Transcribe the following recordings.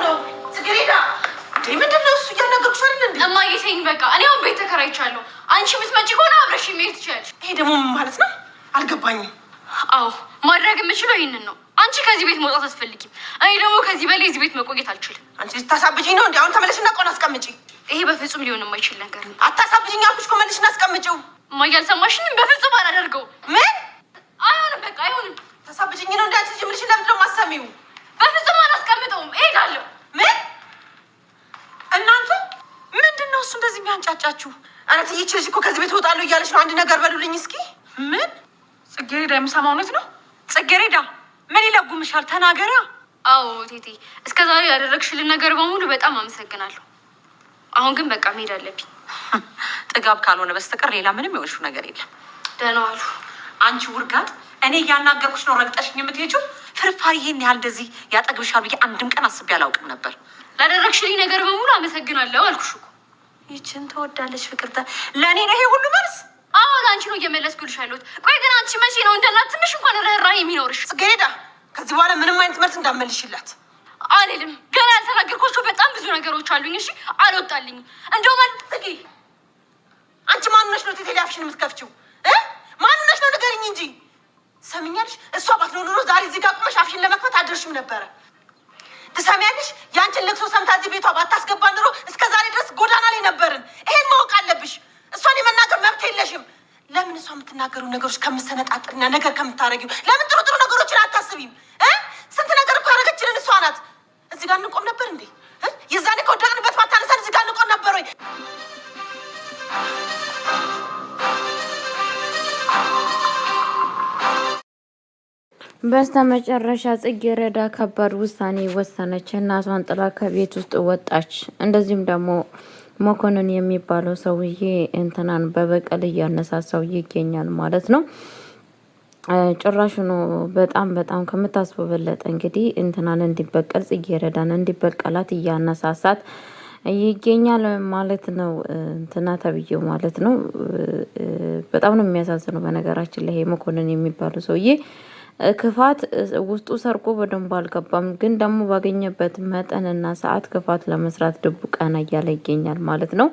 ነው ጽጌረዳ። ምንድነው እሱ እያናገርኩሽ አይደል እንዴ? እማዬ ተይኝ በቃ። እኔ አሁን ቤት ተከራይቻለሁ። አንቺ የምትመጪ ከሆነ አብረሽ መሄድ ትችያለሽ። ይሄ ደግሞ ምን ማለት ነው? አልገባኝም። አዎ ማድረግ የምችለው ይህንን ነው። አንቺ ከዚህ ቤት መውጣት አትፈልጊም። እኔ ደግሞ ከዚህ በላይ እዚህ ቤት መቆየት አልችልም። አንቺ ልታሳብጂኝ ነው እንዴ? አሁን ተመለሽና ቆን አስቀምጪ። ይሄ በፍጹም ሊሆን የማይችል ነገር ነው። አታሳብጂኝ አልኩሽ እኮ መልሽና አስቀምጪው። እማዬ አልሰማሽንም? በፍጹም አላደርገውም። ምን? አይሆንም በቃ አይሆንም። ታሳብጂኝ ነው እንዴ? አንቺ ልጅ ምንሽ ለምንድን ነው የማሰሚው? በፍጹም አላስቀምጠውም። እሄዳለሁ። ምን? እናንተ ምንድነው እሱ እንደዚህ የሚያንጫጫችሁ? ኧረ ትይች ልጅ እኮ ከዚህ ቤት እወጣለሁ እያለች ነው። አንድ ነገር በሉልኝ እስኪ። ምን? ጽጌረዳ የምሰማው እውነት ነው? ጽጌረዳ ምን ይለጉምሻል? ተናገሪያ። አዎ ቴቴ፣ እስከዛሬ ያደረግሽልን ነገር በሙሉ በጣም አመሰግናለሁ። አሁን ግን በቃ መሄድ አለብኝ። ጥጋብ ካልሆነ በስተቀር ሌላ ምንም የሆንሽው ነገር የለም። ደህና ዋሉ። አንቺ ውርጋት፣ እኔ እያናገርኩሽ ነው ረግጠሽኝ የምትሄጂው? ፍርፋሪ ይሄን ያህል እንደዚህ ያጠግብሻል ብዬ አንድም ቀን አስቤ አላውቅም ነበር። ላደረግሽልኝ ነገር በሙሉ አመሰግናለሁ አልኩሽ እኮ። ይችን ትወዳለች ፍቅርተ። ለእኔ ነው ይሄ ሁሉ መልስ? አዎ ለአንቺ ነው እየመለስኩልሽ ያለሁት። ቆይ ግን አንቺ መቼ ነው እንደ እናት ትንሽ እንኳን ርህራሄ የሚኖርሽ? ጽጌረዳ፣ ከዚህ በኋላ ምንም አይነት መልስ እንዳትመልሽላት አልልም። ገና ያልተናገርኳቸው በጣም ብዙ ነገሮች አሉኝ። እሺ አልወጣልኝም። እንደውም ጽጌ፣ አንቺ ማንነሽ ነው ቴቴ አፍሽን የምትከፍችው? ማንነሽ ነው ንገሪኝ እንጂ። ሰሚኛለሽ? እሷ ባትኖር ኖሮ ዛሬ እዚህ ጋር ቁመሽ አፍሽን ለመክፈት አደርሽም ነበረ። ትሰሚያለሽ? ያንቺን ለቅሶ ሰምታ እዚህ ቤቷ ባታስገባ ኑሮ እስከ ዛሬ ድረስ ጎዳና ላይ ነበርን። ይሄን ማወቅ አለብሽ። እሷን የመናገር መብት የለሽም። ለምን እሷ የምትናገሩ ነገሮች ከምትሰነጣጥርና ነገር ከምታረጊው ለምን ጥሩ ጥሩ ነገሮችን አታስቢም? ስንት ነገር እኮ ያደረገችልን እሷ ናት። እዚህ ጋር እንቆም ነበር እንዴ? የዛኔ ከወደቅንበት ባታነሳን እዚህ ጋር እንቆም ነበር ወይ? በስተመጨረሻ ጽጌረዳ ከባድ ውሳኔ ወሰነች። እናቷን ጥላ ከቤት ውስጥ ወጣች። እንደዚህም ደግሞ መኮንን የሚባለው ሰውዬ እንትናን በበቀል እያነሳሳው ይገኛል ማለት ነው። ጭራሹ ነው በጣም ከምታስበው በለጠ እንግዲህ እንትናን እንዲበቀል ጽጌረዳን እንዲበቀላት እያነሳሳት ይገኛል ማለት ነው። እንትና ተብዬው ማለት ነው። በጣም ነው የሚያሳዝነው። በነገራችን ላይ መኮንን የሚባለው ሰውዬ ክፋት ውስጡ ሰርቆ በደንብ አልገባም፣ ግን ደግሞ ባገኘበት መጠንና ሰዓት ክፋት ለመስራት ድቡ ቀና እያለ ይገኛል ማለት ነው።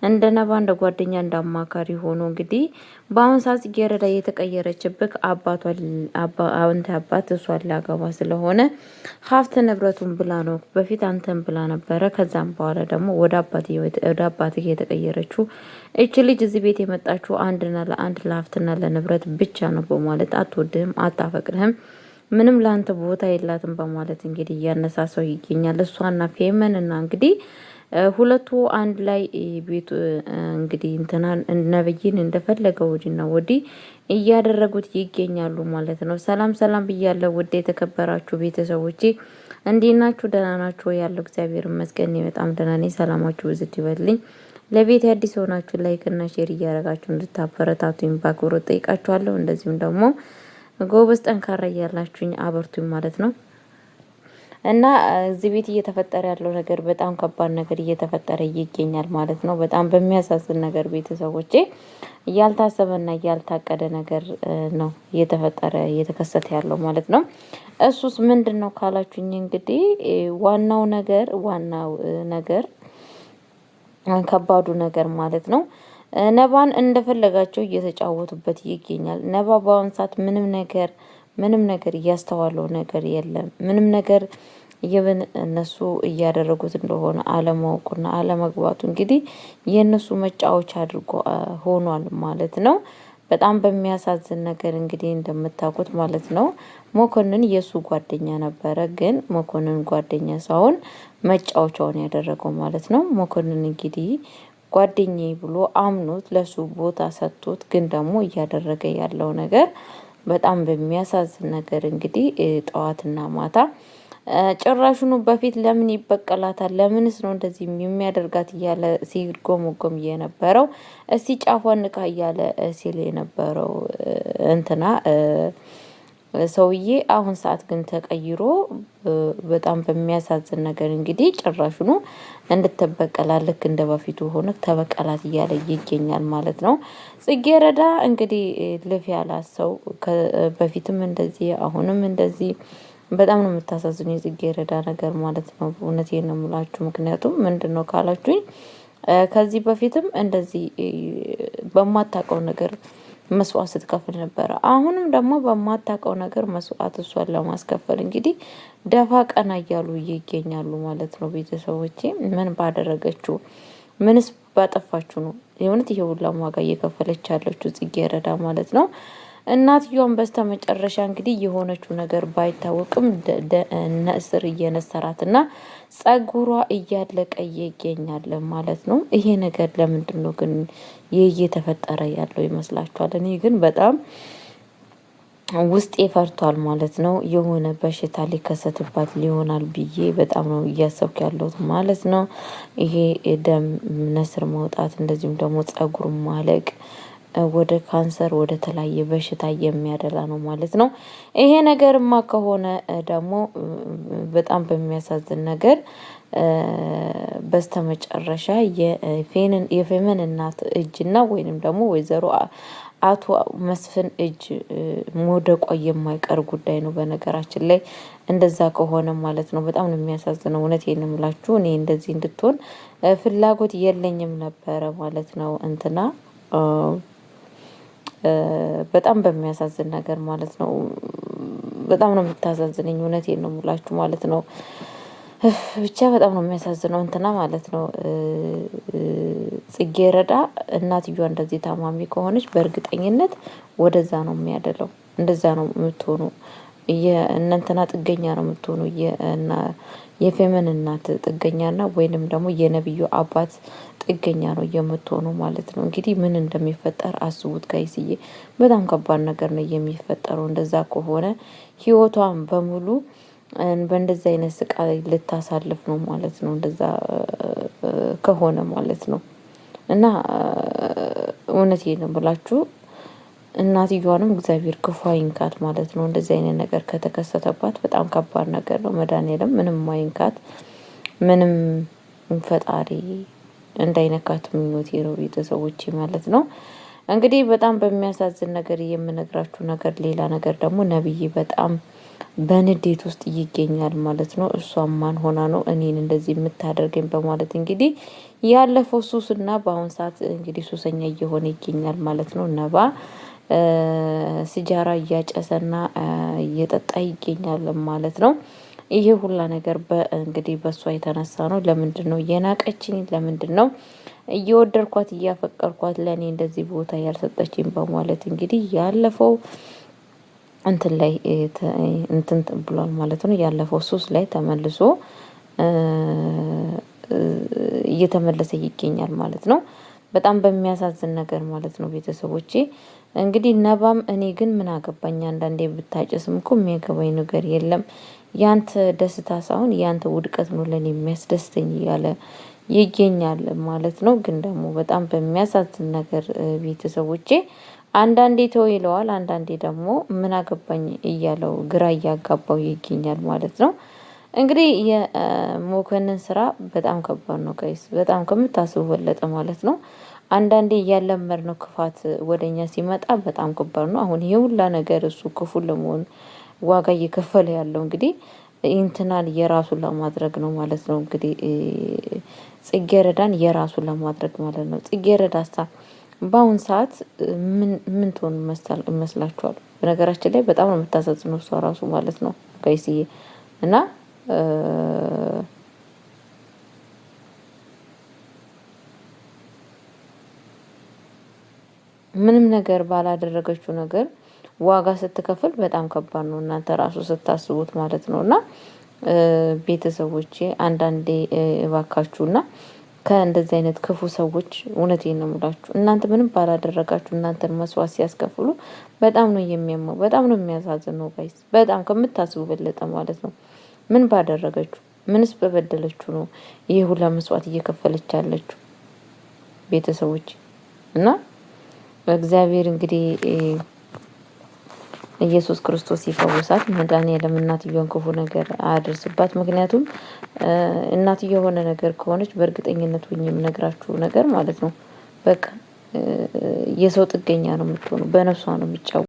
እንደ ነባ እንደ ጓደኛ እንደ አማካሪ ሆኖ እንግዲህ በአሁን ሰዓት ጽጌረዳ የተቀየረችብክ አንተ አባት እሷን ሊያገባ ስለሆነ ሀብት ንብረቱን ብላ ነው። በፊት አንተን ብላ ነበረ። ከዛም በኋላ ደግሞ ወደ አባትህ የተቀየረችው እች ልጅ እዚህ ቤት የመጣችው አንድና ለአንድ ለሀብትና ለንብረት ብቻ ነው በማለት አትወድህም፣ አታፈቅድህም፣ ምንም ለአንተ ቦታ የላትም በማለት እንግዲህ እያነሳሰው ይገኛል። እሷና ፌመንና እንግዲህ ሁለቱ አንድ ላይ ቤቱ እንግዲህ እንትናን ነብይን እንደፈለገው ወዲና ወዲህ እያደረጉት ይገኛሉ ማለት ነው። ሰላም ብያለሁ ውድ የተከበራችሁ ቤተሰቦቼ፣ እንዴት ናችሁ? ደህና ናችሁ? ያለው እግዚአብሔር ይመስገን በጣም ደህና ነኝ። ሰላማችሁ ብዝት ይበልኝ። ለቤት አዲስ ሆናችሁ ላይክ እና ሼር እያደረጋችሁ እንድታበረታቱኝ በአክብሮት ጠይቃችኋለሁ። እንደዚሁም ደግሞ ጎበዝ ጠንካራ እያላችሁኝ አበርቱኝ ማለት ነው። እና እዚህ ቤት እየተፈጠረ ያለው ነገር በጣም ከባድ ነገር እየተፈጠረ ይገኛል ማለት ነው። በጣም በሚያሳዝን ነገር ቤተሰቦቼ ያልታሰበና ያልታቀደ ነገር ነው እየተከሰተ ያለው ማለት ነው። እሱስ ምንድነው ካላችሁኝ እንግዲህ ዋናው ነገር ከባዱ ነገር ማለት ነው ነባን እንደፈለጋቸው እየተጫወቱበት ይገኛል። ነባ በአሁን ሰዓት ምንም ነገር እያስተዋለው ነገር የለም። ምንም ነገር ይብን እነሱ እያደረጉት እንደሆነ አለማወቁና አለመግባቱ እንግዲህ የእነሱ መጫወቻ አድርጎ ሆኗል ማለት ነው። በጣም በሚያሳዝን ነገር እንግዲህ እንደምታውቁት ማለት ነው መኮንን የሱ ጓደኛ ነበረ። ግን መኮንን ጓደኛ ሳይሆን መጫወቻውን ያደረገው ማለት ነው። መኮንን እንግዲህ ጓደኛዬ ብሎ አምኖት ለሱ ቦታ ሰጥቶት ግን ደግሞ እያደረገ ያለው ነገር በጣም በሚያሳዝን ነገር እንግዲህ ጠዋትና ማታ ጭራሹኑ በፊት ለምን ይበቀላታል? ለምንስ ነው እንደዚህ የሚያደርጋት እያለ ሲጎመጎም የነበረው እስቲ ጫፏን ንካ እያለ ሲል የነበረው እንትና ሰውዬ አሁን ሰዓት ግን ተቀይሮ በጣም በሚያሳዝን ነገር እንግዲህ ጭራሹኑ እንድትበቀላልክ እንደ በፊቱ ሆነ ተበቀላት እያለ ይገኛል ማለት ነው። ጽጌረዳ እንግዲህ ልፍ ያላት ሰው በፊትም እንደዚህ አሁንም እንደዚህ በጣም ነው የምታሳዝኑ የጽጌረዳ ነገር ማለት ነው። እውነቴን ነው የምላችሁ። ምክንያቱም ምንድነው ካላችሁኝ ከዚህ በፊትም እንደዚህ በማታውቀው ነገር መስዋዕት ስትከፍል ነበረ። አሁንም ደግሞ በማታውቀው ነገር መስዋዕት እሷን ለማስከፈል እንግዲህ ደፋ ቀና እያሉ ይገኛሉ ማለት ነው። ቤተሰቦቼ ምን ባደረገችው ምንስ ባጠፋችሁ ነው የእውነት ይሄ ሁላ ዋጋ እየከፈለች ያለችው ጽጌረዳ ማለት ነው። እናትየዋን በስተ መጨረሻ እንግዲህ የሆነችው ነገር ባይታወቅም ነስር እየነሰራትና ጸጉሯ እያለቀ ይገኛል ማለት ነው። ይሄ ነገር ለምንድን ነው ግን እየተፈጠረ ያለው ይመስላችኋል? እኔ ግን በጣም ውስጤ ፈርቷል ማለት ነው። የሆነ በሽታ ሊከሰትባት ሊሆናል ብዬ በጣም ነው እያሰብኩ ያለሁት ማለት ነው። ይሄ ደም ነስር መውጣት እንደዚሁም ደግሞ ጸጉር ማለቅ ወደ ካንሰር ወደ ተለያየ በሽታ የሚያደላ ነው ማለት ነው። ይሄ ነገርማ ከሆነ ደግሞ በጣም በሚያሳዝን ነገር በስተመጨረሻ የፌመን እናት እጅና ወይንም ደግሞ ወይዘሮ አቶ መስፍን እጅ መውደቋ የማይቀር ጉዳይ ነው። በነገራችን ላይ እንደዛ ከሆነ ማለት ነው በጣም ነው የሚያሳዝነው። እውነቴን ነው የምላችሁ። እኔ እንደዚህ እንድትሆን ፍላጎት የለኝም ነበረ ማለት ነው። እንትና በጣም በሚያሳዝን ነገር ማለት ነው። በጣም ነው የምታሳዝነኝ። እውነቴን ነው የምላችሁ ማለት ነው። ብቻ በጣም ነው የሚያሳዝነው እንትና ማለት ነው። ጽጌረዳ እናትየዋ እንደዚህ ታማሚ ከሆነች በእርግጠኝነት ወደዛ ነው የሚያደለው። እንደዛ ነው የምትሆኑ የእነንትና ጥገኛ ነው የምትሆኑ የፌመን እናት ጥገኛና ወይንም ደግሞ የነብዩ አባት ጥገኛ ነው የምትሆኑ ማለት ነው። እንግዲህ ምን እንደሚፈጠር አስቡት ጋይስዬ። በጣም ከባድ ነገር ነው የሚፈጠረው። እንደዛ ከሆነ ህይወቷን በሙሉ በእንደዚህ አይነት ስቃይ ልታሳልፍ ነው ማለት ነው። እንደዛ ከሆነ ማለት ነው። እና እውነቴን ነው ብላችሁ እናትየዋንም እግዚአብሔር ክፉ አይንካት ማለት ነው። እንደዚህ አይነት ነገር ከተከሰተባት በጣም ከባድ ነገር ነው። መድኃኒዓለም ምንም አይንካት፣ ምንም ፈጣሪ እንዳይነካት ምኞቴ ነው ቤተሰቦቼ ማለት ነው። እንግዲህ በጣም በሚያሳዝን ነገር የምነግራችሁ ነገር ሌላ ነገር ደግሞ ነብይ በጣም በንዴት ውስጥ ይገኛል ማለት ነው። እሷም ማን ሆና ነው እኔን እንደዚህ የምታደርገኝ በማለት እንግዲህ ያለፈው ሱስና በአሁን ሰዓት እንግዲህ ሱሰኛ እየሆነ ይገኛል ማለት ነው። ነባ ሲጃራ እያጨሰና እየጠጣ ይገኛል ማለት ነው። ይሄ ሁላ ነገር እንግዲህ በእሷ የተነሳ ነው። ለምንድን ነው የናቀችኝ? ለምንድን ነው እየወደድኳት እያፈቀርኳት ለእኔ እንደዚህ ቦታ ያልሰጠችኝ? በማለት እንግዲህ ያለፈው እንትን ላይ እንትን ብሏል ማለት ነው። ያለፈው ሱስ ላይ ተመልሶ እየተመለሰ ይገኛል ማለት ነው። በጣም በሚያሳዝን ነገር ማለት ነው ቤተሰቦቼ። እንግዲህ ነባም እኔ ግን ምን አገባኝ፣ አንዳንዴ ብታጨስም እኮ የሚያገባኝ ነገር የለም፣ ያንተ ደስታ ሳይሆን ያንተ ውድቀት ነው ለኔ የሚያስደስተኝ እያለ ይገኛል ማለት ነው። ግን ደግሞ በጣም በሚያሳዝን ነገር ቤተሰቦቼ አንዳንዴ ተው ይለዋል፣ አንዳንዴ ደግሞ ምን አገባኝ እያለው ግራ እያጋባው ይገኛል ማለት ነው። እንግዲህ የመኮንን ስራ በጣም ከባድ ነው ጋይስ፣ በጣም ከምታስቡ በለጠ ማለት ነው። አንዳንዴ ያለመድነው ክፋት ወደኛ ሲመጣ በጣም ከባድ ነው። አሁን ይሄ ሁላ ነገር እሱ ክፉ ለመሆን ዋጋ እየከፈለ ያለው እንግዲህ እንትናን የራሱን ለማድረግ ነው ማለት ነው። እንግዲህ ጽጌረዳን የራሱን ለማድረግ ማለት ነው። ጽጌረዳሳ በአሁን ሰዓት ምን ትሆን ይመስላችኋል? በነገራችን ላይ በጣም ነው የምታሳዝነው እሷ ራሱ ማለት ነው ጋይስዬ። እና ምንም ነገር ባላደረገችው ነገር ዋጋ ስትከፍል በጣም ከባድ ነው። እናንተ ራሱ ስታስቡት ማለት ነው። እና ቤተሰቦቼ አንዳንዴ እባካችሁና ከእንደዚህ አይነት ክፉ ሰዎች እውነቴን ነው የምላችሁ፣ እናንተ ምንም ባላደረጋችሁ እናንተን መስዋዕት ሲያስከፍሉ በጣም ነው የሚያመው፣ በጣም ነው የሚያሳዝነው ጋይስ፣ በጣም ከምታስቡ በለጠ ማለት ነው። ምን ባደረገችው ምንስ በበደለችው ነው ይሄ ሁላ መስዋዕት እየከፈለች ያለችው ቤተሰቦች? እና እግዚአብሔር እንግዲህ ኢየሱስ ክርስቶስ ይፈውሳት። መድኃኒዓለም እናትየውን ክፉ ነገር አያደርስባት። ምክንያቱም እናትየው የሆነ ነገር ከሆነች በእርግጠኝነት ሆኜ የምነግራችሁ ነገር ማለት ነው በቃ የሰው ጥገኛ ነው የምትሆነው፣ በነፍሷ ነው የሚጫወተው።